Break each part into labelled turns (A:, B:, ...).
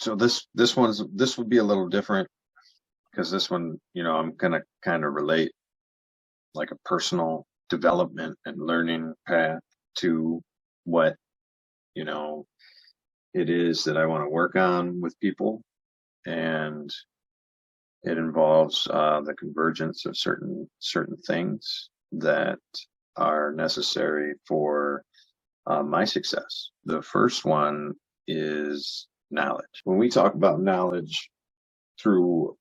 A: So this would be a little different because this one, I'm gonna kind of relate like a personal development and learning path to what, you know, it is that I want to work on with people. And it involves the convergence of certain things that are necessary for my success. The first one is knowledge. When we talk about knowledge through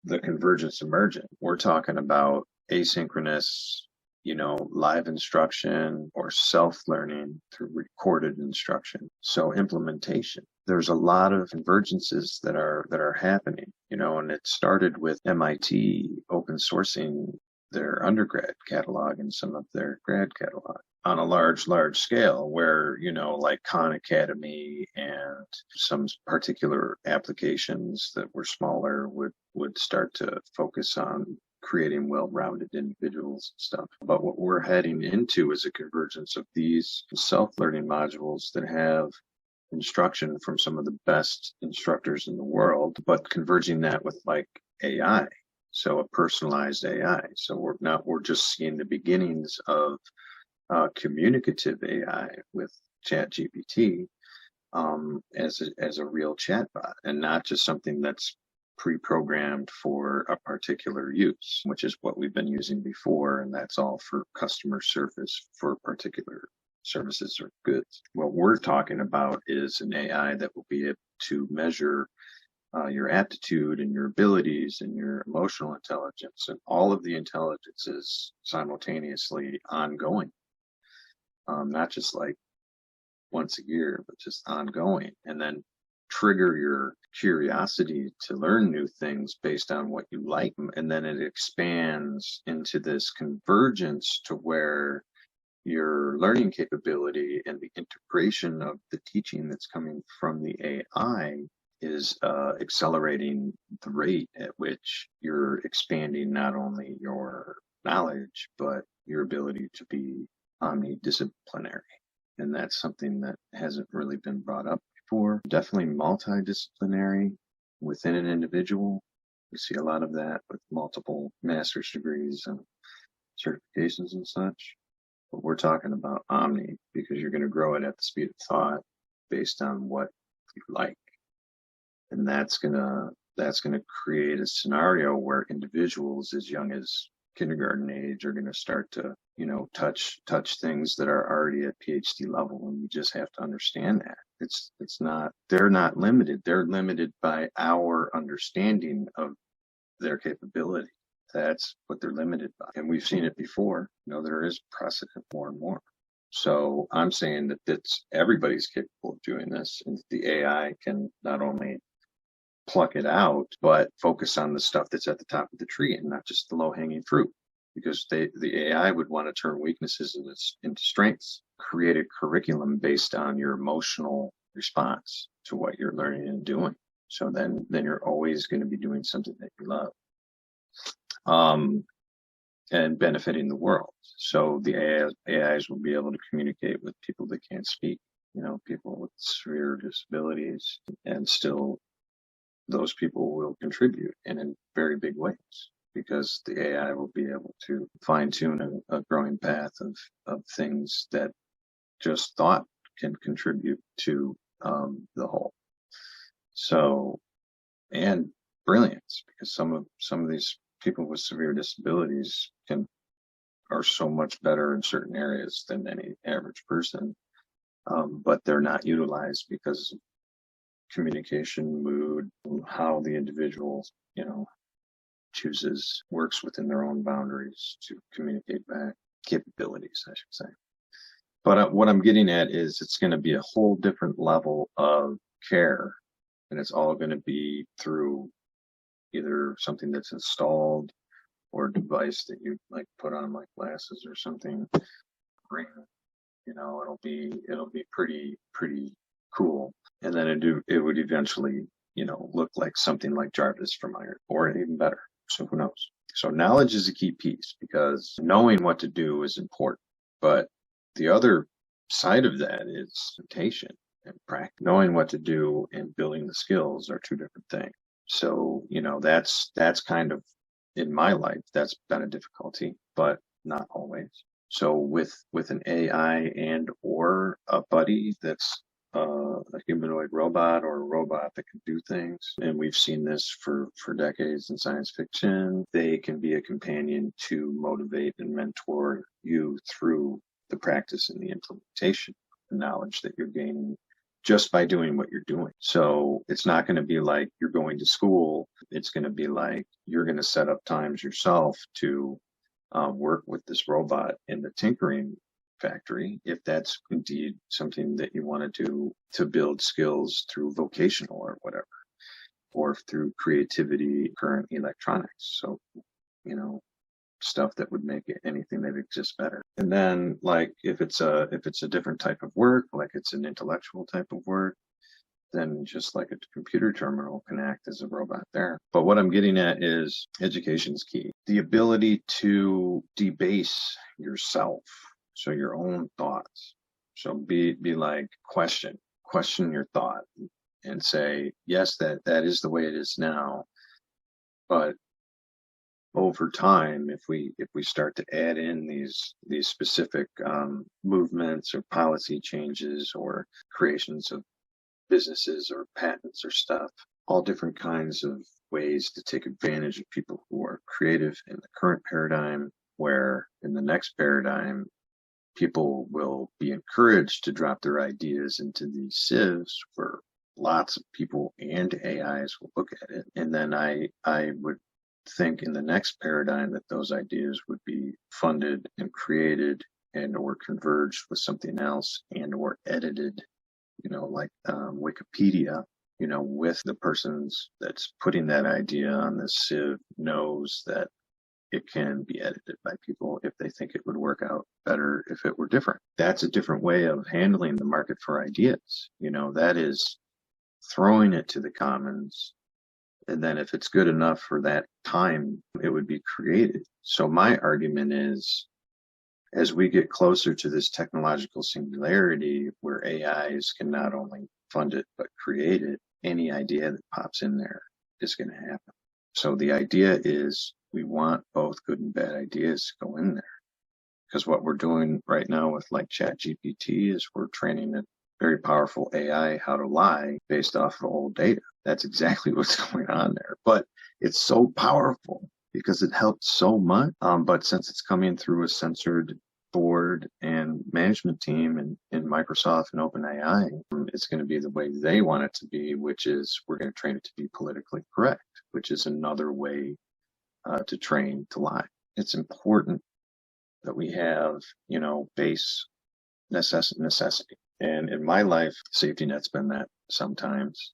A: the convergence emergent, we're talking about asynchronous, live instruction or self-learning through recorded instruction. So implementation. There's a lot of convergences that are happening, and it started with MIT open sourcing their undergrad catalog and some of their grad catalog on a large scale where, like Khan Academy and some particular applications that were smaller would start to focus on creating well-rounded individuals and stuff. But what we're heading into is a convergence of these self-learning modules that have instruction from some of the best instructors in the world, but converging that with like AI. So a personalized AI. So we're just seeing the beginnings of communicative AI with ChatGPT as a real chatbot, and not just something that's pre-programmed for a particular use, which is what we've been using before, and that's all for customer service for particular services or goods. What we're talking about is an AI that will be able to measure your aptitude and your abilities and your emotional intelligence and all of the intelligences simultaneously ongoing. Not just like once a year, but just ongoing, and then trigger your curiosity to learn new things based on what you like. And then it expands into this convergence to where your learning capability and the integration of the teaching that's coming from the AI is accelerating the rate at which you're expanding not only your knowledge, but your ability to be omnidisciplinary. And that's something that hasn't really been brought up before. Definitely multidisciplinary within an individual. We see a lot of that with multiple master's degrees and certifications and such. But we're talking about omni because you're going to grow it at the speed of thought based on what you like. And that's gonna create a scenario where individuals as young as kindergarten age are going to start to touch things that are already at PhD level, and you just have to understand that they're not limited. They're limited by our understanding of their capability. That's what they're limited by, and we've seen it before. There is precedent more and more. So I'm saying that everybody's capable of doing this, and the AI can not only pluck it out, but focus on the stuff that's at the top of the tree and not just the low-hanging fruit. Because the AI would want to turn weaknesses into strengths, create a curriculum based on your emotional response to what you're learning and doing. So then you're always going to be doing something that you love, and benefiting the world. So the AIs will be able to communicate with people that can't speak, people with severe disabilities, and still those people will contribute in very big ways, because the AI will be able to fine tune a growing path of things that just thought can contribute to the whole. So, and brilliance, because some of these people with severe disabilities are so much better in certain areas than any average person, but they're not utilized because of communication, mood, how the individual, works within their own boundaries to communicate back, capabilities, I should say. But what I'm getting at is it's going to be a whole different level of care, and it's all going to be through either something that's installed or a device that you like put on like glasses or something. It'll be pretty cool, and then it would eventually look like something like Jarvis from Iron, or even better. So who knows? So knowledge is a key piece, because knowing what to do is important. But the other side of that is implementation. and practice. Knowing what to do and building the skills are two different things. So, that's kind of in my life, that's been a difficulty, but not always. So with an AI and or a buddy that's a humanoid robot or a robot that can do things, and we've seen this for decades in science fiction, they can be a companion to motivate and mentor you through the practice and the implementation, the knowledge that you're gaining just by doing what you're doing. So it's not going to be like you're going to school. It's going to be like you're going to set up times yourself to work with this robot in the tinkering factory, if that's indeed something that you want to do to build skills through vocational or whatever, or through creativity, current electronics. So, stuff that would make anything that exists better. And then like if it's a different type of work, like it's an intellectual type of work, then just like a computer terminal can act as a robot there. But what I'm getting at is education's key. The ability to debase yourself, so your own thoughts. So be like question your thought and say, yes, that is the way it is now. But over time, if we start to add in these specific movements or policy changes or creations of businesses or patents or stuff, all different kinds of ways to take advantage of people who are creative in the current paradigm, where in the next paradigm, people will be encouraged to drop their ideas into these sieves where lots of people and AIs will look at it. And then I would think in the next paradigm that those ideas would be funded and created and or converged with something else and or edited, like Wikipedia, with the persons that's putting that idea on the sieve knows that it can be edited by people if they think it would work out better if it were different. That's a different way of handling the market for ideas. That is throwing it to the commons. And then if it's good enough for that time, it would be created. So my argument is, as we get closer to this technological singularity where AIs can not only fund it, but create it, any idea that pops in there is going to happen. So the idea is we want both good and bad ideas to go in there. Because what we're doing right now with like ChatGPT is we're training a very powerful AI how to lie based off of old data. That's exactly what's going on there. But it's so powerful because it helped so much. But since it's coming through a censored board and management team in Microsoft and OpenAI, it's going to be the way they want it to be, which is we're going to train it to be politically correct, which is another way to train to lie. It's important that we have, base necessity. And in my life, safety net's been that sometimes.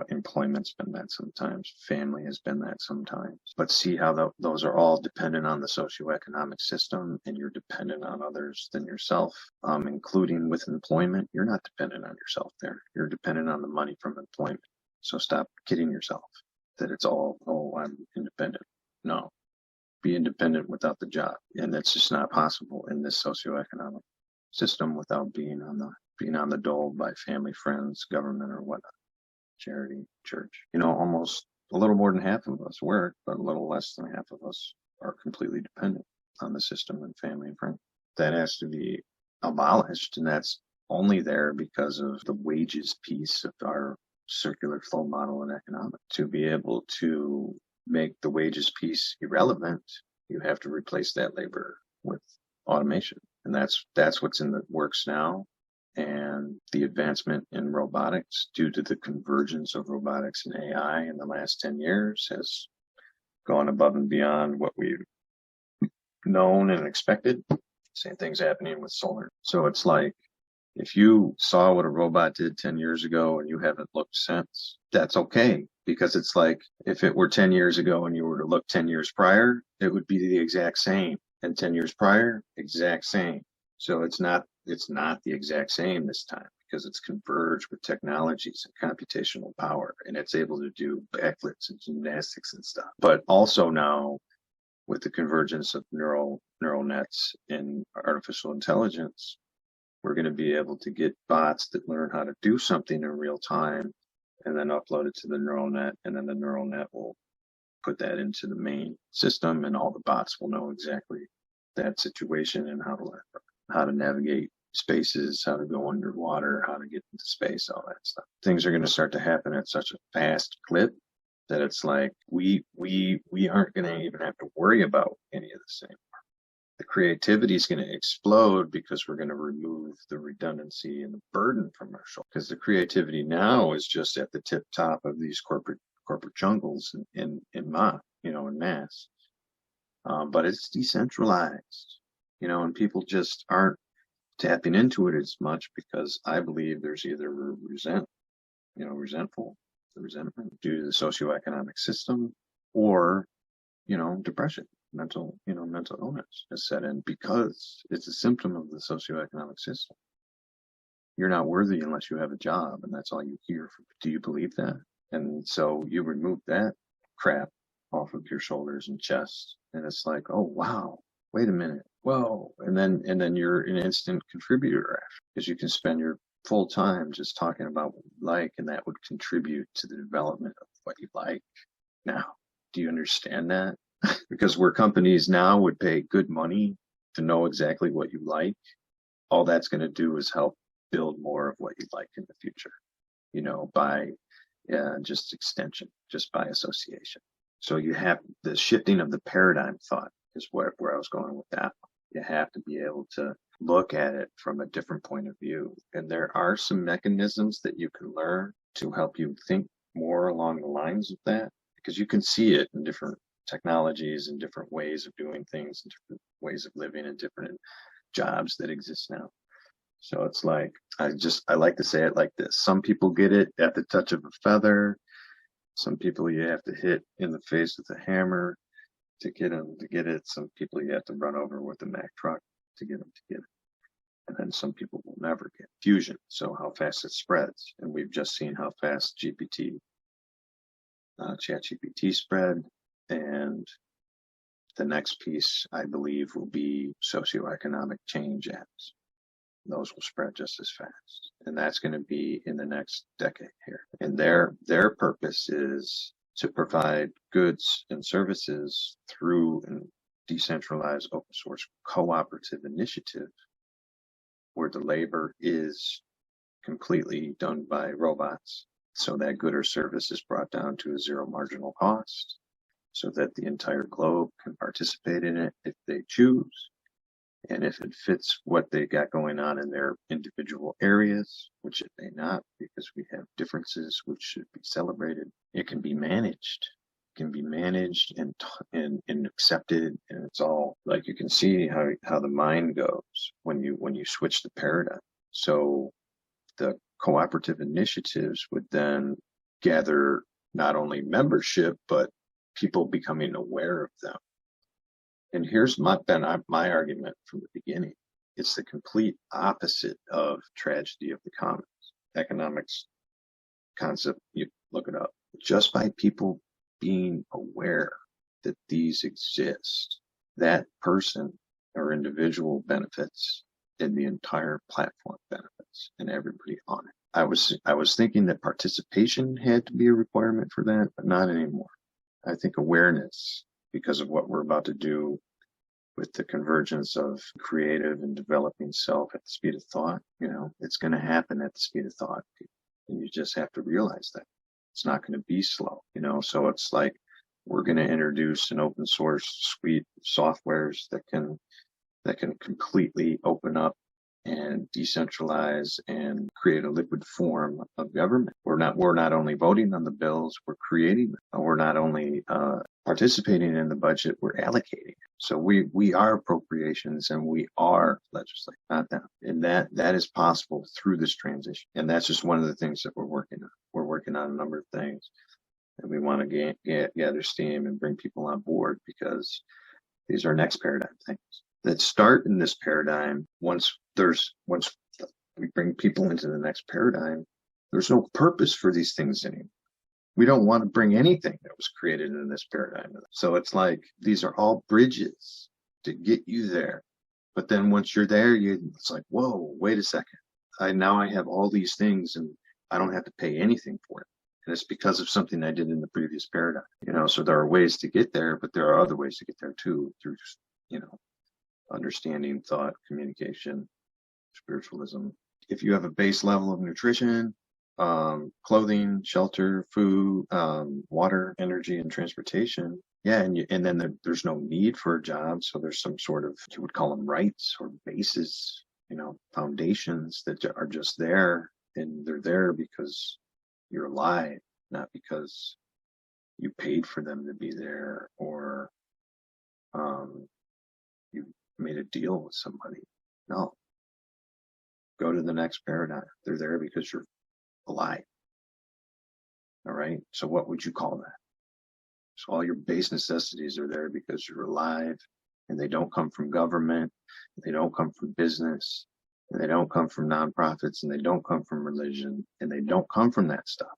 A: Employment's been that sometimes. Family has been that sometimes. But see how those are all dependent on the socioeconomic system, and you're dependent on others than yourself, including with employment. You're not dependent on yourself there. You're dependent on the money from employment. So stop kidding yourself that it's all, oh, I'm independent. No, be independent without the job. And that's just not possible in this socioeconomic system without being on the dole by family, friends, government, or whatnot. Charity, church. Almost a little more than half of us work, but a little less than half of us are completely dependent on the system and family and friends. That has to be abolished, and that's only there because of the wages piece of our circular flow model in economics. To be able to make the wages piece irrelevant, you have to replace that labor with automation. And that's what's in the works now. And the advancement in robotics due to the convergence of robotics and AI in the last 10 years has gone above and beyond what we've known and expected. Same thing's happening with solar. So it's like, if you saw what a robot did 10 years ago and you haven't looked since, that's okay. Because it's like, if it were 10 years ago and you were to look 10 years prior, it would be the exact same. And 10 years prior, exact same. So it's not the exact same this time because it's converged with technologies and computational power, and it's able to do backflips and gymnastics and stuff. But also now with the convergence of neural nets in artificial intelligence, We're going to be able to get bots that learn how to do something in real time and then upload it to the neural net, and then the neural net will put that into the main system, and all the bots will know exactly that situation and how to navigate spaces, how to go underwater, how to get into space, all that stuff. Things are going to start to happen at such a fast clip that it's like we aren't going to even have to worry about any of this anymore. The creativity is going to explode because we're going to remove the redundancy and the burden from our shoulders. Because the creativity now is just at the tip top of these corporate jungles in mass. But it's decentralized, and people just aren't tapping into it as much because I believe there's either resentment due to the socioeconomic system, or depression, mental illness has set in because it's a symptom of the socioeconomic system. You're not worthy unless you have a job, and that's all you hear. Do you believe that? And so you remove that crap off of your shoulders and chest, and it's like, oh wow, wait a minute, whoa, and then you're an instant contributor, because you can spend your full time just talking about what you like, and that would contribute to the development of what you like. Now, do you understand that? Because where companies now would pay good money to know exactly what you like, all that's going to do is help build more of what you like in the future, by just extension, just by association. So you have the shifting of the paradigm thought is where I was going with that. You have to be able to look at it from a different point of view. And there are some mechanisms that you can learn to help you think more along the lines of that, because you can see it in different technologies and different ways of doing things and different ways of living and different jobs that exist now. So it's like, I like to say it like this. Some people get it at the touch of a feather. Some people you have to hit in the face with a hammer to get them to get it. Some people you have to run over with a Mack truck to get them to get it. And then some people will never get fusion. So how fast it spreads. And we've just seen how fast ChatGPT spread. And the next piece, I believe, will be socioeconomic change apps. Those will spread just as fast. And that's going to be in the next decade here. And their purpose is to provide goods and services through a decentralized open source cooperative initiative where the labor is completely done by robots, so that good or service is brought down to a zero marginal cost, so that the entire globe can participate in it if they choose. And if it fits what they got going on in their individual areas, which it may not, because we have differences which should be celebrated, it can be managed. It can be managed and accepted, and it's all like, you can see how the mind goes when you switch the paradigm. So the cooperative initiatives would then gather not only membership, but people becoming aware of them. And here's my argument from the beginning. It's the complete opposite of tragedy of the commons. Economics concept, you look it up. Just by people being aware that these exist, that person or individual benefits, and the entire platform benefits, and everybody on it. I was thinking that participation had to be a requirement for that, but not anymore. I think awareness, because of what we're about to do with the convergence of creative and developing self at the speed of thought, it's going to happen at the speed of thought. And you just have to realize that it's not going to be slow, so it's like, we're going to introduce an open source suite of softwares that can completely open up and decentralize and create a liquid form of government. We're not only voting on the bills, we're creating them. We're not only participating in the budget, we're allocating. So we are appropriations and we are legislating, not them. And that is possible through this transition. And that's just one of the things that we're working on. We're working on a number of things, and we want to gather steam and bring people on board, because these are next paradigm things that start in this paradigm. Once we bring people into the next paradigm, there's no purpose for these things anymore. We don't want to bring anything that was created in this paradigm. So it's like, these are all bridges to get you there. But then once you're there, it's like, whoa, wait a second. Now I have all these things and I don't have to pay anything for it. And it's because of something I did in the previous paradigm. So there are ways to get there, but there are other ways to get there too, through, you know, understanding, thought, communication, spiritualism. If you have a base level of nutrition, clothing, shelter, food, water, energy, and transportation, yeah, and then there's no need for a job, so there's some sort of, you would call them rights or bases, foundations that are just there, and they're there because you're alive, not because you paid for them to be there, or you made a deal with somebody. No. Go to the next paradigm. They're there because you're alive. All right. So what would you call that? So all your base necessities are there because you're alive, and they don't come from government. They don't come from business, and they don't come from nonprofits, and they don't come from religion, and they don't come from that stuff.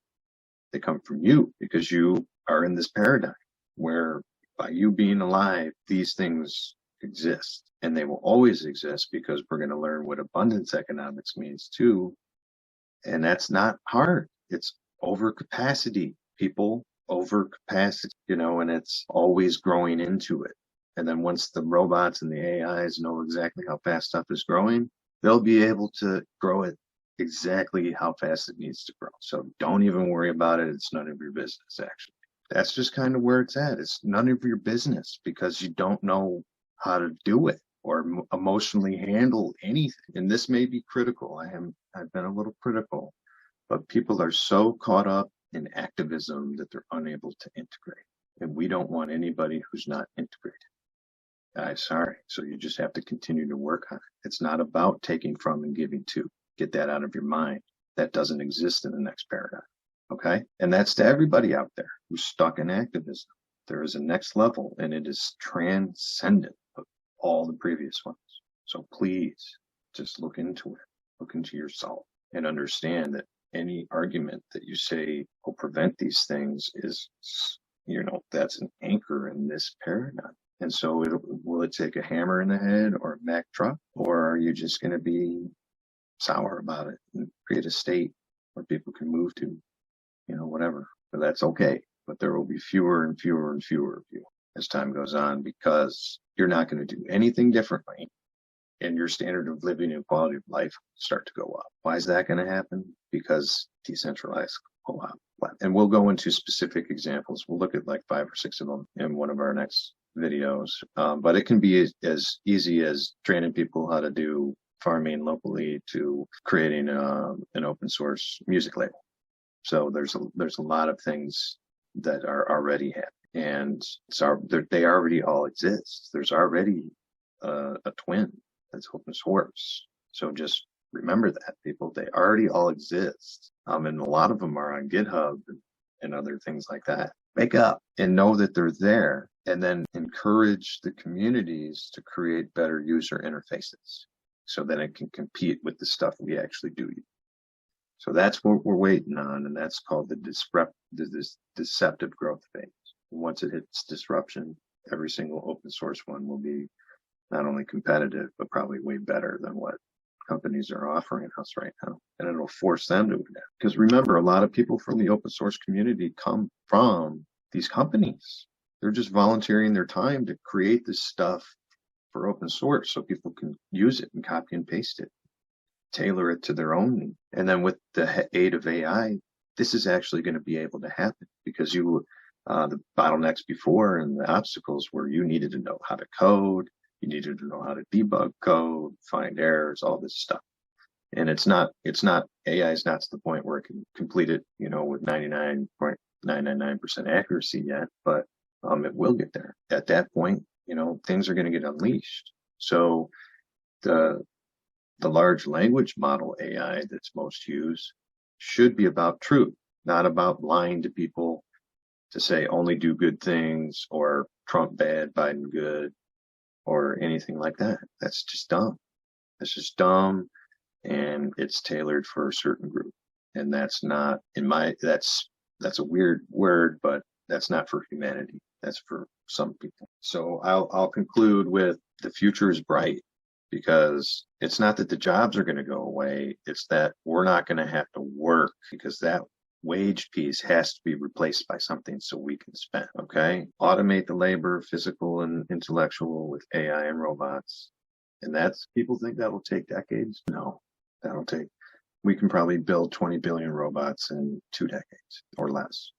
A: They come from you because you are in this paradigm where by you being alive, these things exist, and they will always exist because we're going to learn what abundance economics means too. And that's not hard. It's overcapacity, people, overcapacity, and it's always growing into it. And then once the robots and the AIs know exactly how fast stuff is growing, they'll be able to grow it exactly how fast it needs to grow. So don't even worry about it. It's none of your business, actually. That's just kind of where it's at. It's none of your business because you don't know how to do it or emotionally handle anything. And this may be critical. I've been a little critical, but people are so caught up in activism that they're unable to integrate. And we don't want anybody who's not integrated. I'm sorry. So you just have to continue to work on it. It's not about taking from and giving to. Get that out of your mind. That doesn't exist in the next paradigm. Okay? And that's to everybody out there who's stuck in activism. There is a next level, and it is transcendent of all the previous ones. So please just look into it. Look into yourself and understand that any argument that you say will prevent these things is, that's an anchor in this paradigm. And so will it take a hammer in the head or a Mack truck, or are you just going to be sour about it and create a state where people can move to, whatever? But that's okay. But there will be fewer and fewer and fewer of you as time goes on, because you're not going to do anything differently, and your standard of living and quality of life start to go up. Why is that going to happen? Because decentralized co-op. And we'll go into specific examples. We'll look at like 5 or 6 of them in one of our next videos. But it can be as easy as training people how to do farming locally to creating an open source music label. So there's a lot of things that are already happening, and they already all exist. There's already a twin that's open source. So just remember that, people. They already all exist. And a lot of them are on GitHub and other things like that. Wake up and know that they're there, and then encourage the communities to create better user interfaces so that it can compete with the stuff we actually do. So that's what we're waiting on, and that's called the deceptive growth phase. Once it hits disruption, every single open source one will be not only competitive, but probably way better than what companies are offering us right now. And it'll force them to adapt. Because remember, a lot of people from the open source community come from these companies. They're just volunteering their time to create this stuff for open source so people can use it and copy and paste it, tailor it to their own need. And then with the aid of AI, this is actually going to be able to happen, because the bottlenecks before and the obstacles were you needed to know how to code, you needed to know how to debug code, find errors, all this stuff. And AI is not to the point where it can complete it, with 99.999% accuracy yet, but it will get there. At that point, things are going to get unleashed. So the large language model AI that's most used should be about truth, not about lying to people to say only do good things, or Trump bad, Biden good, or anything like that. That's just dumb. That's just dumb, and it's tailored for a certain group. And that's not that's a weird word, but that's not for humanity. That's for some people. So I'll conclude with, the future is bright. because it's not that the jobs are going to go away. It's that we're not going to have to work because that wage piece has to be replaced by something so we can spend. Okay. Automate the labor, physical and intellectual, with AI and robots. And that's, people think that will take decades. No, that'll take, we can probably build 20 billion robots in 2 decades or less,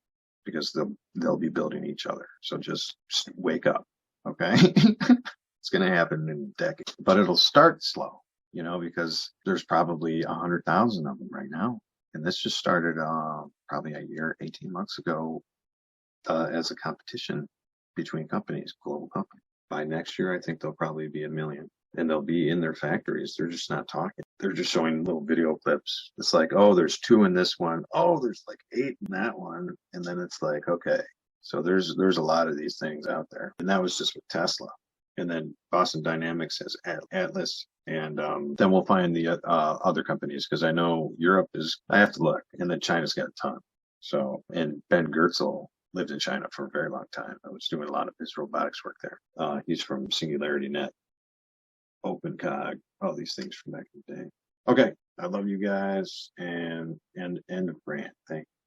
A: because they'll be building each other. So just wake up. Okay. It's going to happen in decades, but it'll start slow, because there's probably 100,000 of them right now. And this just started probably a year, 18 months ago, as a competition between companies, global companies. By next year, I think there'll probably be 1 million, and they'll be in their factories. They're just not talking. They're just showing little video clips. It's like, oh, there's 2 in this one. Oh, there's like 8 in that one. And then it's like, okay. So there's a lot of these things out there. And that was just with Tesla. And then Boston Dynamics has Atlas. And then we'll find the other companies, because I know Europe is, I have to look. And then China's got a ton. So, and Ben Goertzel lived in China for a very long time. I was doing a lot of his robotics work there. He's from Singularity Net, OpenCog, all these things from back in the day. Okay. I love you guys, and end of rant. Thank you.